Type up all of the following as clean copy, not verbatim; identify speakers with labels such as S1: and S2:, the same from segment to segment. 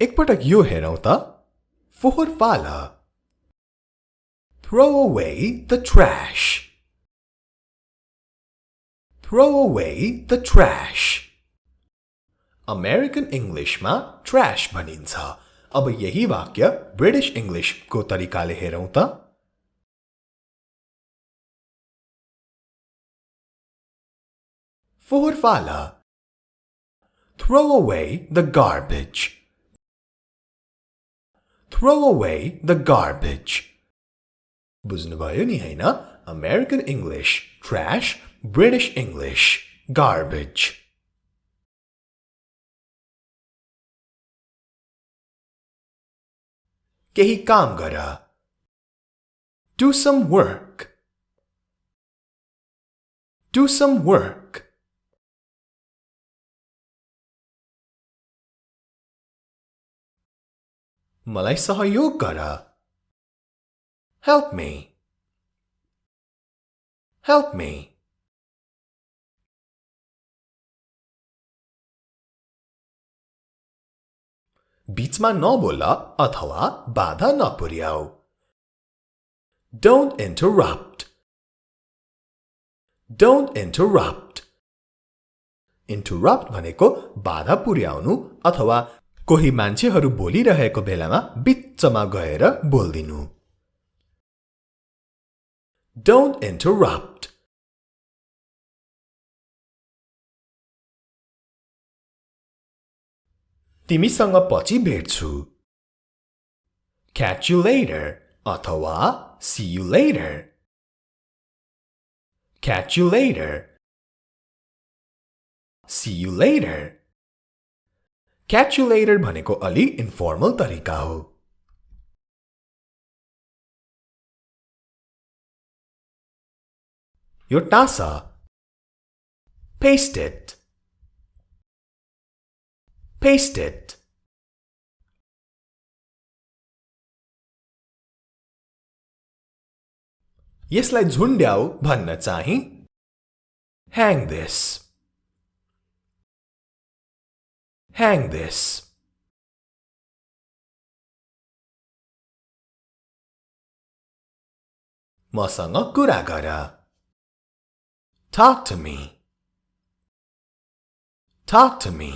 S1: एकपटक यो हेरौं त फोहोर फाल Throw away the trash. Throw away the trash. American English मा trash भनिन्छ अब यही वाक्य British English को तरिकाले हेरौं त फोहोर फाल Throw away the garbage. Throw away the garbage. बुझ्नुभयो नि हैन American English trash, British English garbage. केही काम गर Do some work. Do some work. मलाई सहयोग गर Help me. Help me. बीचमा नबोल अथवा बाधा नपुर्याऊ Don't interrupt. Don't interrupt. Interrupt भनेको बाधा पुर्याउनु अथवा कोही मान्छेहरू बोलिरहेको बेलामा बिचमा गएर बोल्दिनु Don't interrupt. तिमीसँग पछि भेट्छु Catch you later अथवा See you later. Catch you later. See you later. Catch you later भनेको अलि इन्फर्मल तरिका हो यो टासा Paste it. Paste it. यसलाई झुन्ड्याऊ भन्न चाहिँ Hang this. Hang this. मसँग कुरा गर Talk to me. Talk to me.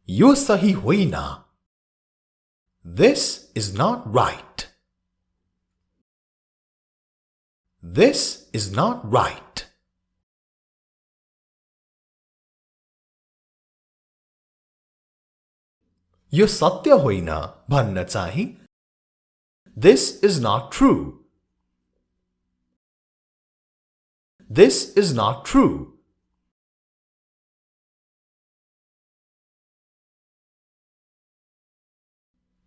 S1: यो सही होइन This is not right. This is not right. यो सत्य होइन भन्न चाहिँ This is not true. This is not true.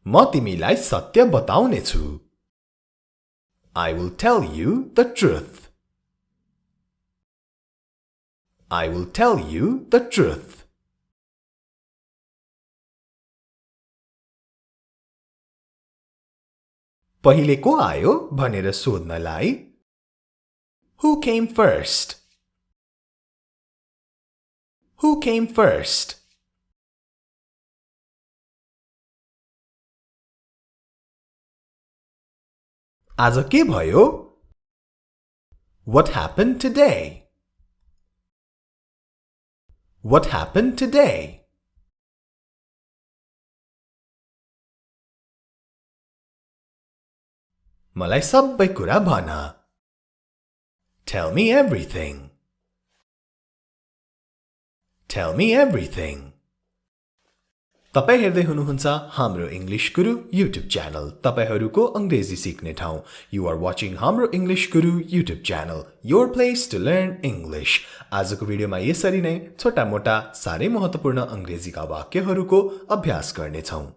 S1: म तिमीलाई सत्य बताउने छु I will tell you the truth. I will tell you the truth. पहिले को आयो भनेर सोध्नलाई Who came first? Who came first? आज के भयो? What happened today? What happened today? मलाई सबै कुरा भन Tell me everything. Tell me everything. तपाई हेर्दै हुनुहुन्छ हाम्रो इंग्लिश गुरु YouTube च्यानल तपाईहरुको अंग्रेजी सिक्ने ठाउँ You are watching Hamro English Guru YouTube channel your place to learn English आजको भिडियोमा यसरी नै छोटा मोटा सारै महत्त्वपूर्ण अंग्रेजीका वाक्यहरुको अभ्यास गर्ने छौं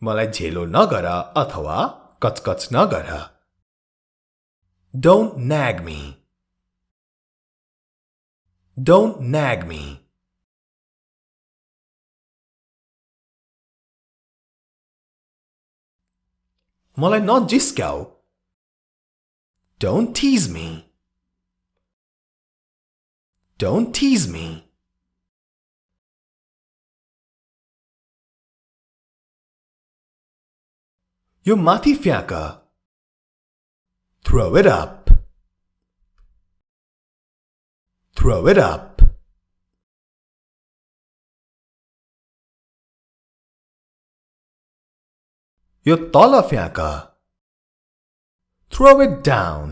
S1: मलाई झेलो नगर अथवा कचकच नगर Don't nag me. Don't nag me. मलाई नजिस्क्याऊ. Don't tease me. Don't tease me. यो माथि फ्याँक. Throw it up. Throw it up. यो तल फ्याँक. Throw it down.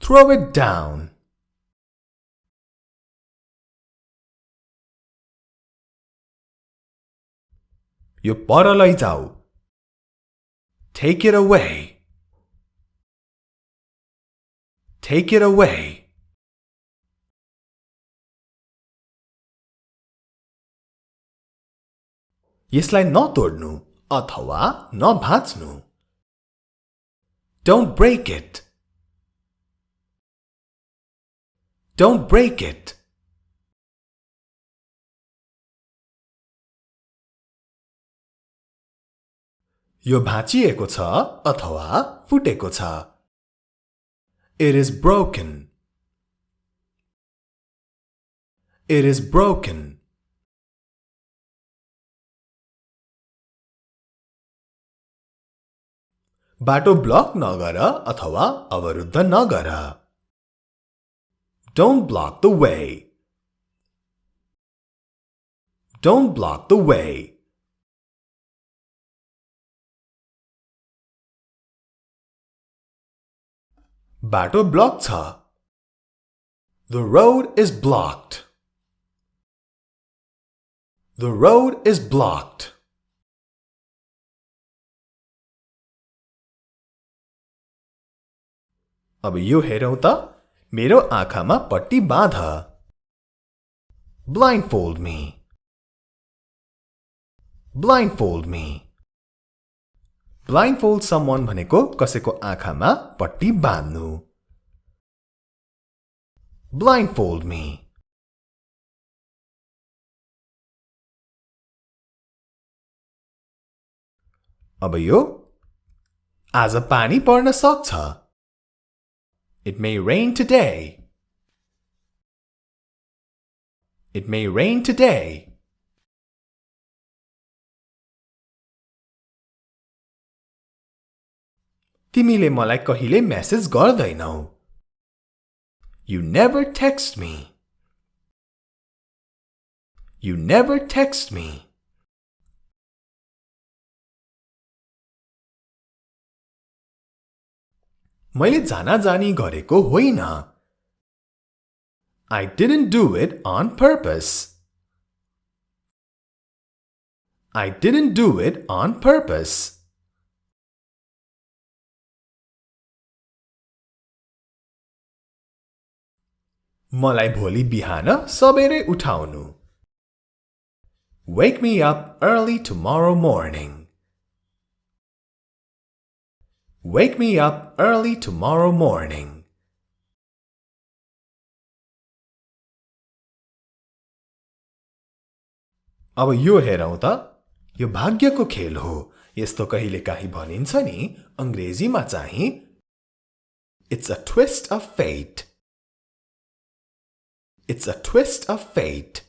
S1: Throw it down. यो पर लैजाऊ. Take it away. Take it away. यसलाई नतोड्नु अथवा नभाँच्नु. Don't break it. Don't break it. यो भाँचिएको छ अथवा फुटेको छ. It is broken. It is broken. बाटो ब्लक नगर अथवा अवरुद्ध नगर. Don't block the way. Don't block the way. बाटो ब्लक छ. The road is blocked. The road is blocked. अब यो हेरौं त. मेरो आँखामा पट्टी बाँध. Blindfold me. Blindfold me. Blindfold someone भनेको कसैको आँखामा पट्टी बाँध्नु. Blindfold me. अब यो. आज पानी पर्न सक्छ. It may rain today. It may rain today. तिमीले मलाई कहिले मेसेज गर्दैनौ. You never text me. You never text me. मैले जानी गरेको होइन. I didn't do it on purpose. I didn't do it on purpose. मलाई भोलि बिहान सबेरै उठाउनु. Wake me up early tomorrow morning. Wake me up early tomorrow morning. अब यो हेरौं त. यो भाग्यको खेल हो. यस्तो कहिलेकाहीँ भनिन्छ नि अंग्रेजीमा चाहिँ It's a twist of fate. It's a twist of fate.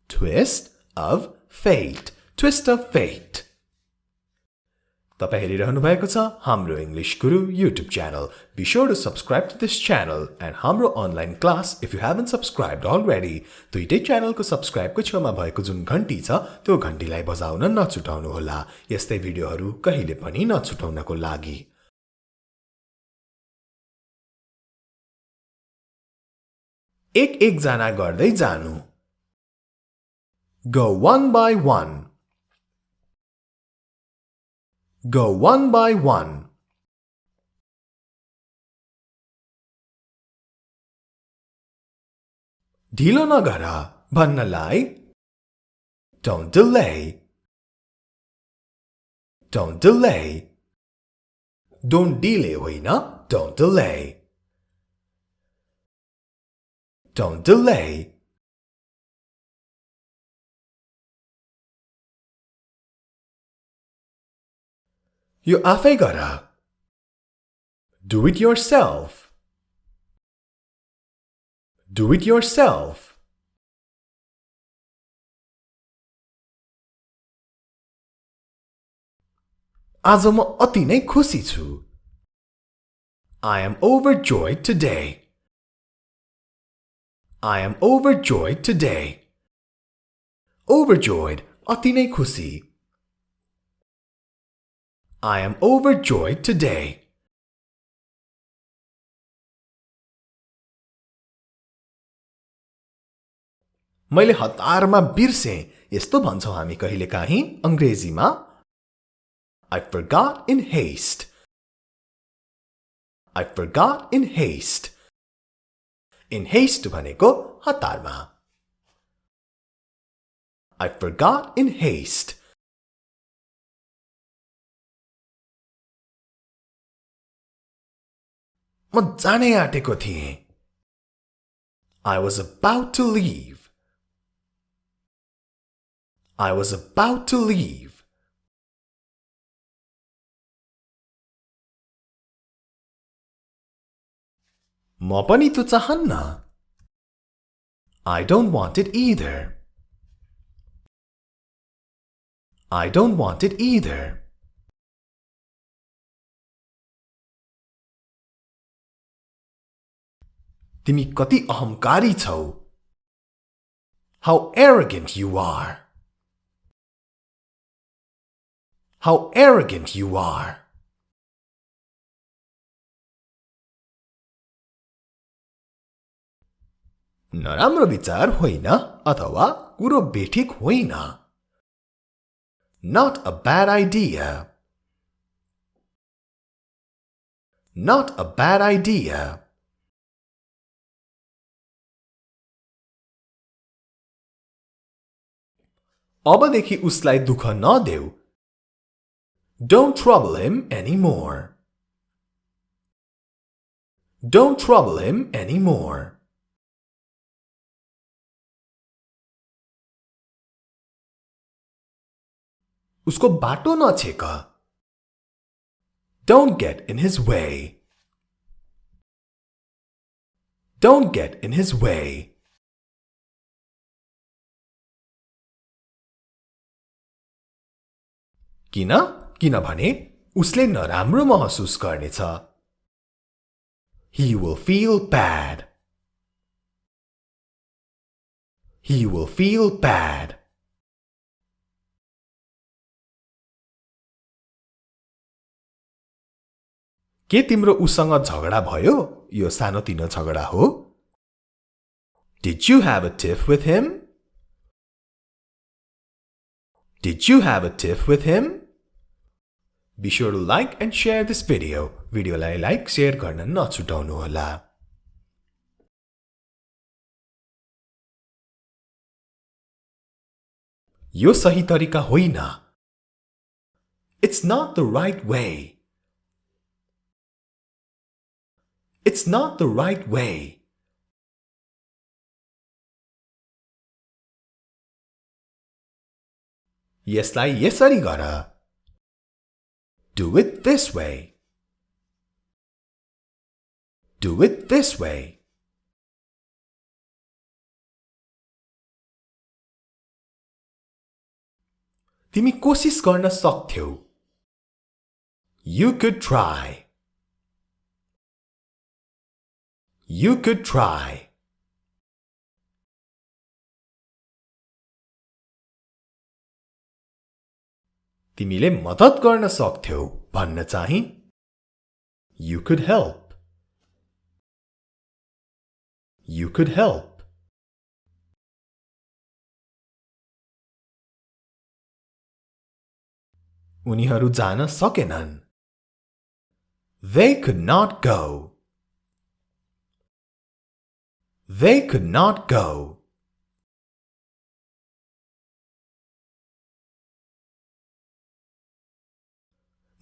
S1: Twist of fate. Twist of fate. तपाईं हेरिरहनु भएको छ हाम्रो English Guru YouTube channel. Be sure to subscribe to this channel and Hamro online class if you haven't subscribed already. दुईटै channel को subscribe को छेउमा भएको जुन घण्टी छ त्यो घण्टीलाई बजाउन नछुटाउनु होला. यस्तै भिडियोहरु कहिले पनि नछुटाउनको लागि. एक जना गर्दै जानु. Go one by one. Go one by one. ढिलो नगर भन्नलाई Don't delay. Don't delay. Don't delay होइन. Don't delay. Don't delay. यो आफै गर. Do it yourself. Do it yourself. आज म अति नै खुसी छु. I am overjoyed today. I am overjoyed today. Overjoyed, अति नै खुसी. I am overjoyed today. मैले हतारमा बिर्से यस्तो भन्छौं हामी कहिलेकाहीँ अंग्रेजीमा I forgot in haste. I forgot in haste. In haste भनेको हतारमा. I forgot in haste. म जानै आँटेको थिएँ. I was about to leave. I was about to leave. म पनि त्यो चाहन्न. I don't want it either. I don't want it either. तिमी कति अहंकारी छौ. How arrogant you are. How arrogant you are. नराम्रो विचार होइन अथवा कुरो बेठिक होइन. Not a bad idea. Not a bad idea. अबदेखि उसलाई दुःख नदेऊ. Don't trouble him anymore. Don't trouble him anymore. उसको बाटो नछेक. Don't get in his way. Don't get in his way. किन? किनभने उसले नराम्रो महसुस गर्नेछ. He will feel bad. He will feel bad. के तिम्रो उसँग झगडा भयो? यो सानोतिनो झगडा हो? Did you have a tiff with him? Did you have a tiff with him? Be sure to like and share this video. भिडियोलाई लाइक शेयर गर्न नछुटाउनु होला. यो सही तरिका होइन. It's not the right way. It's not the right way. यसलाई यसरी गर. Do it this way. Do it this way. तिमी कोशिश गर्न सक्थ्यौ. You could try. You could try. तिमीले मद्दत गर्न सक्थ्यौ भन्न चाहिँ You could help. You could help. उनीहरू जान सकेनन्. They could not go. They could not go.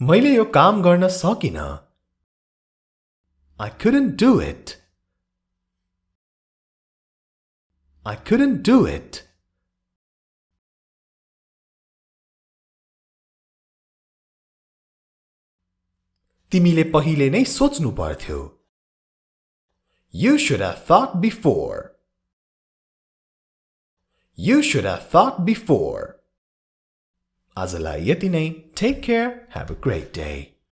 S1: मैले यो काम गर्न सकिन. I couldn't do it. I couldn't do it. तिमीले पहिले नै सोच्नु पर्थ्यो. You should have thought before. You should have thought before. आजलाई यति नै. Take care. Have a great day.